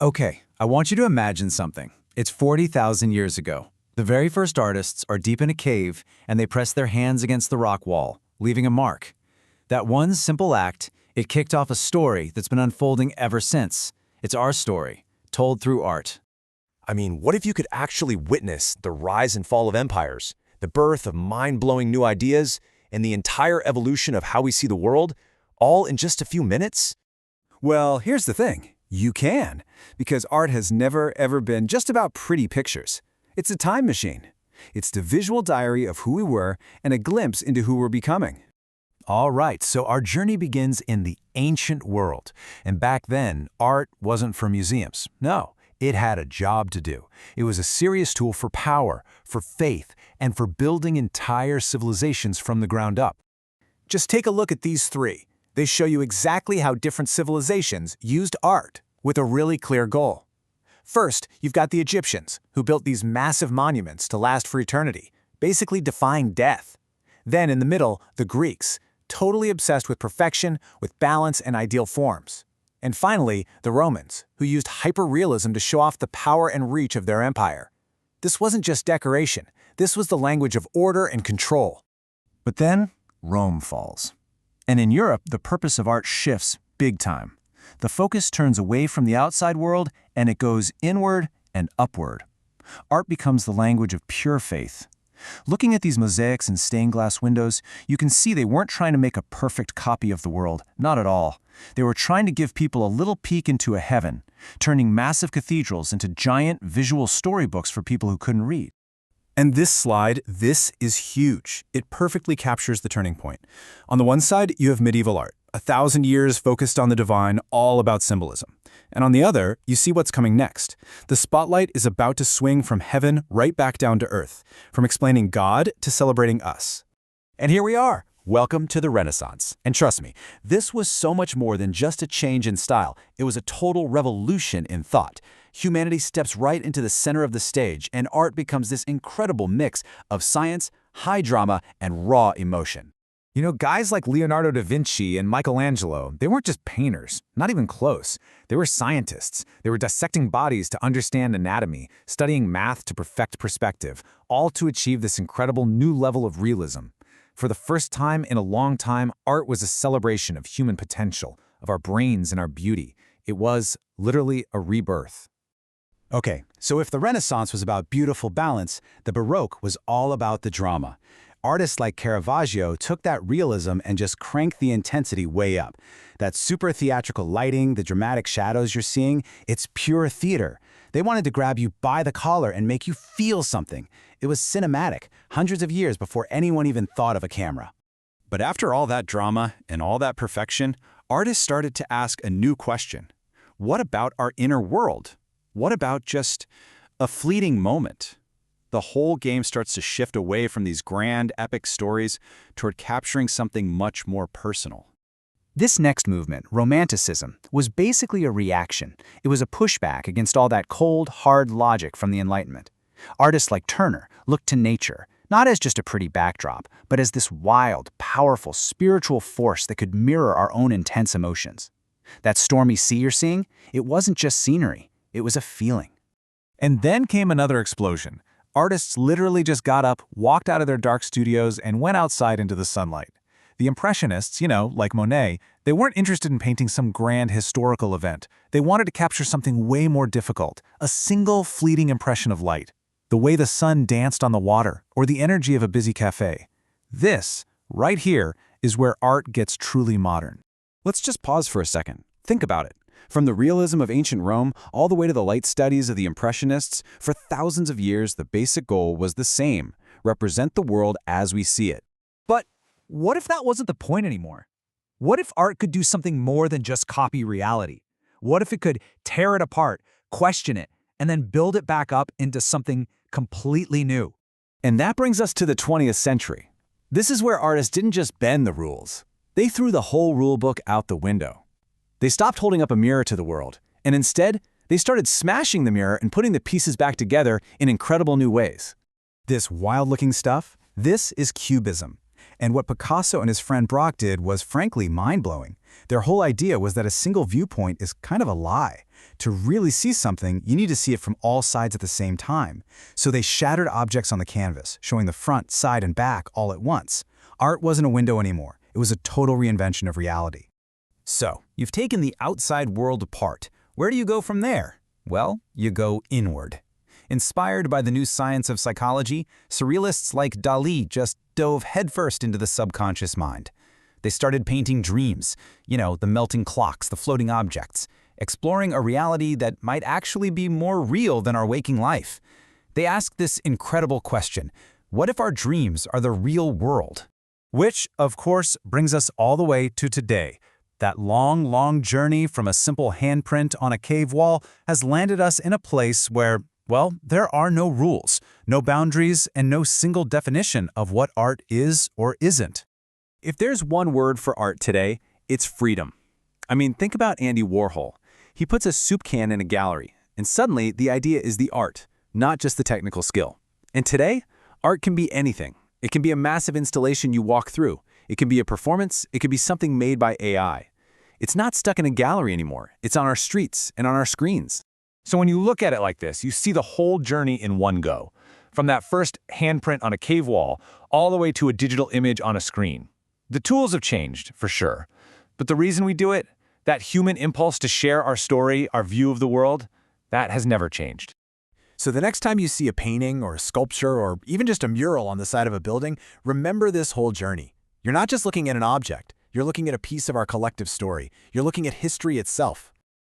Okay, I want you to imagine something. It's 40,000 years ago. The very first artists are deep in a cave and they press their hands against the rock wall, leaving a mark. That one simple act, it kicked off a story that's been unfolding ever since. It's our story, told through art. I mean, what if you could actually witness the rise and fall of empires, the birth of mind-blowing new ideas, and the entire evolution of how we see the world, all in just a few minutes? Well, here's the thing. You can, because art has never, ever been just about pretty pictures. It's a time machine. It's the visual diary of who we were and a glimpse into who we're becoming. All right, so our journey begins in the ancient world. And back then, art wasn't for museums. No, it had a job to do. It was a serious tool for power, for faith, and for building entire civilizations from the ground up. Just take a look at these three. They show you exactly how different civilizations used art with a really clear goal. First, you've got the Egyptians, who built these massive monuments to last for eternity, basically defying death. Then in the middle, the Greeks, totally obsessed with perfection, with balance and ideal forms. And finally, the Romans, who used hyper-realism to show off the power and reach of their empire. This wasn't just decoration. This was the language of order and control. But then, Rome falls. And in Europe, the purpose of art shifts big time. The focus turns away from the outside world and it goes inward and upward. Art becomes the language of pure faith. Looking at these mosaics and stained glass windows, you can see they weren't trying to make a perfect copy of the world, not at all. They were trying to give people a little peek into a heaven, turning massive cathedrals into giant visual storybooks for people who couldn't read. And this slide, this is huge. It perfectly captures the turning point. On the one side, you have medieval art, 1,000 years focused on the divine, all about symbolism. And on the other, you see what's coming next. The spotlight is about to swing from heaven right back down to earth, from explaining God to celebrating us. And here we are. Welcome to the Renaissance. And trust me, this was so much more than just a change in style. It was a total revolution in thought. Humanity steps right into the center of the stage, and art becomes this incredible mix of science, high drama, and raw emotion. You know, guys like Leonardo da Vinci and Michelangelo, they weren't just painters, not even close. They were scientists. They were dissecting bodies to understand anatomy, studying math to perfect perspective, all to achieve this incredible new level of realism. For the first time in a long time, art was a celebration of human potential, of our brains and our beauty. It was literally a rebirth. Okay, so if the Renaissance was about beautiful balance, the Baroque was all about the drama. Artists like Caravaggio took that realism and just cranked the intensity way up. That super theatrical lighting, the dramatic shadows you're seeing, it's pure theater. They wanted to grab you by the collar and make you feel something. It was cinematic, hundreds of years before anyone even thought of a camera. But after all that drama and all that perfection, artists started to ask a new question. What about our inner world? What about just a fleeting moment? The whole game starts to shift away from these grand, epic stories toward capturing something much more personal. This next movement, Romanticism, was basically a reaction. It was a pushback against all that cold, hard logic from the Enlightenment. Artists like Turner looked to nature, not as just a pretty backdrop, but as this wild, powerful, spiritual force that could mirror our own intense emotions. That stormy sea you're seeing, it wasn't just scenery, it was a feeling. And then came another explosion. Artists literally just got up, walked out of their dark studios, and went outside into the sunlight. The Impressionists, like Monet, they weren't interested in painting some grand historical event. They wanted to capture something way more difficult, a single fleeting impression of light. The way the sun danced on the water, or the energy of a busy cafe. This, right here, is where art gets truly modern. Let's just pause for a second. Think about it. From the realism of ancient Rome all the way to the light studies of the Impressionists, for thousands of years the basic goal was the same: represent the world as we see it. But what if that wasn't the point anymore? What if art could do something more than just copy reality? What if it could tear it apart, question it, and then build it back up into something completely new? And that brings us to the 20th century. This is where artists didn't just bend the rules. They threw the whole rule book out the window. They stopped holding up a mirror to the world, and instead, they started smashing the mirror and putting the pieces back together in incredible new ways. This wild-looking stuff, this is Cubism. And what Picasso and his friend Braque did was frankly mind-blowing. Their whole idea was that a single viewpoint is kind of a lie. To really see something, you need to see it from all sides at the same time. So they shattered objects on the canvas, showing the front, side, and back all at once. Art wasn't a window anymore. It was a total reinvention of reality. So, you've taken the outside world apart. Where do you go from there? Well, you go inward. Inspired by the new science of psychology, surrealists like Dalí just dove headfirst into the subconscious mind. They started painting dreams, the melting clocks, the floating objects, exploring a reality that might actually be more real than our waking life. They asked this incredible question: what if our dreams are the real world? Which, of course, brings us all the way to today. That long, long journey from a simple handprint on a cave wall has landed us in a place where, well, there are no rules, no boundaries, and no single definition of what art is or isn't. If there's one word for art today, it's freedom. I mean, think about Andy Warhol. He puts a soup can in a gallery, and suddenly the idea is the art, not just the technical skill. And today, art can be anything. It can be a massive installation you walk through. It can be a performance. It could be something made by AI. It's not stuck in a gallery anymore. It's on our streets and on our screens. So when you look at it like this, you see the whole journey in one go. From that first handprint on a cave wall, all the way to a digital image on a screen. The tools have changed, for sure. But the reason we do it, that human impulse to share our story, our view of the world, that has never changed. So the next time you see a painting or a sculpture or even just a mural on the side of a building, remember this whole journey. You're not just looking at an object. You're looking at a piece of our collective story. You're looking at history itself.